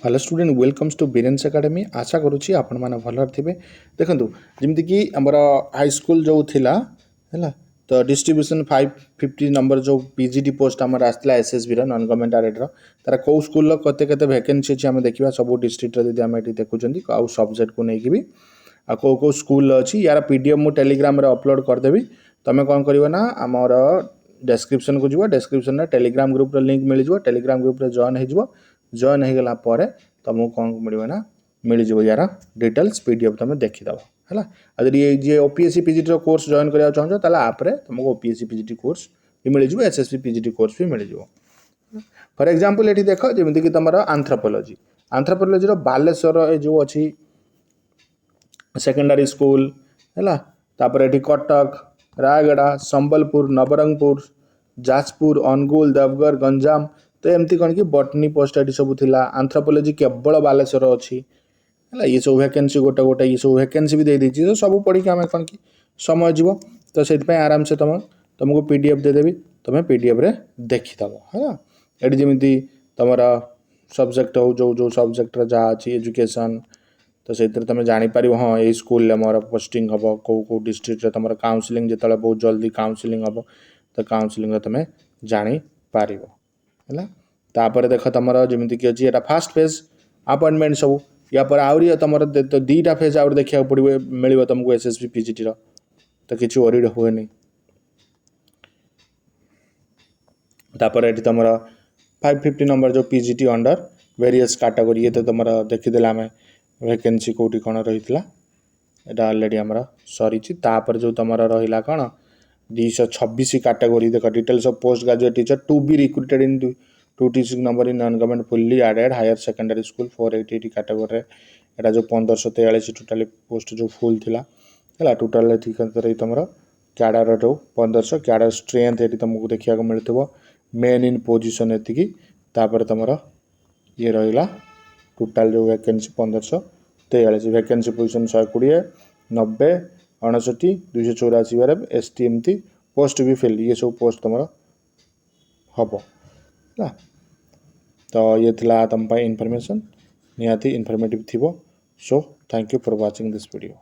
Hello student welcomes to Biren's academy आशा करुँची आपण मैंने भल थे देखो जमीक आमर हाईस्कल जो थिला है तो डिस्ट्रीब्यूशन 550 नंबर जो पीजीटी पोस्ट आमर आसला एसएसबी नॉन गवर्नमेंट आरेड तार कौ स्कूल केते वैकेंसी अच्छी आम देखा सब डिस्ट्रिक्ट जब आम ये देखुं आउ सब्जेक्ट को लेकिन भी आ कौ कौ स्कूल अच्छी यार पीडीएफ मुझे टेलीग्राम अपलोड करदेवी तुम कौन कर ना आमर डेस्क्रिप्शन को जीव डेस्क्रिप्शन में टेलीग्राम ग्रुप लिंक मिल जाए टेलीग्राम ग्रुप जॉइन हो जॉइन हो गला तुमको कौन मिले ना मिल जाए यार डिटेल्स पीडीएफ तुम देखीद है यदि ये ओपीएससी पीजीटी कोर्स जॉइन करा चाहो तो आप्रे तुमको ओपीएससी पीजीटी कोर्स भी मिल जाए एसएससी पीजीटी कोर्स भी मिल जाए फॉर एग्जांपल ये देख जमीक तुम आंथ्रोपोलॉजी आंथ्रोपोलॉजी बालेश्वर जो अच्छी सेकेंडरी स्कूल है तापर ये कटक रायगड़ा संबलपुर नवरंगपुर जाजपुर अनुगुल देवगढ़ गंजाम तो एमती कौन कि बटनी पोस्ट ये सब थिला आंथ्रोपोलॉजी केवल बालेश्वर अच्छी है ये सब वैकेंसी गोटे गोटे ये सब वैकेंसी भी दे देती तो सब पढ़ी आम कौन कि समय जीव तो से आराम से तुमको पीडीएफ देदेवी तुम पीडीएफ रे देखीदब है ये जमी तुम सब्जेक्ट हो जो सब्जेक्ट जहाँ अच्छी एजुकेशन तो से तुम जापर हाँ ये स्कूल मोर पोस्टिंग हम कौ डिस्ट्रिक्ट तुम काउंसलिंग जो बहुत जल्दी काउंसलिंग हम तो काउंसलिंग तुम जापर है तापर देख तुम जमीक अच्छी यहाँ फास्ट फेज अपॉइंटमेंट सब या पर आहरी तुम तो दीटा फेज आउट देखा पड़े मिल तुमको एसएसबी पीजीटी तो किसी वरीड हुए नहीं तापर ये तुम 550 नंबर जो पीजीटी अंडर वेरियस कैटेगरी ये तो तुम देखीदे आम वैकेंसी कौटी कौन रही है ऑलरेडी आमर सरी जो तुम रहा कौन 226 कैटेगरी देख details of post graduate teacher to be recruited in 226 number in non government fully aided higher secondary school 480 category एटा जो 1543 टोटाली पोस्ट जो फुल थिला है टोटाल तुम कैडर जो 1500 कैडर स्ट्रेंथ ये तुमको देखा मिलूँ मेन इन पोजिशन ये तुम ये रहा टोटाल जो वैकेंसी 1543 वैकेंसी पोजिशन 120 90 69 284 एसटी एमती पोस्ट भी फिल ये सब पोस्ट तुम हम है तो ये तुम इनफॉरमेशन निहाती इनफॉर्मेटिव थी so thank you for watching this video.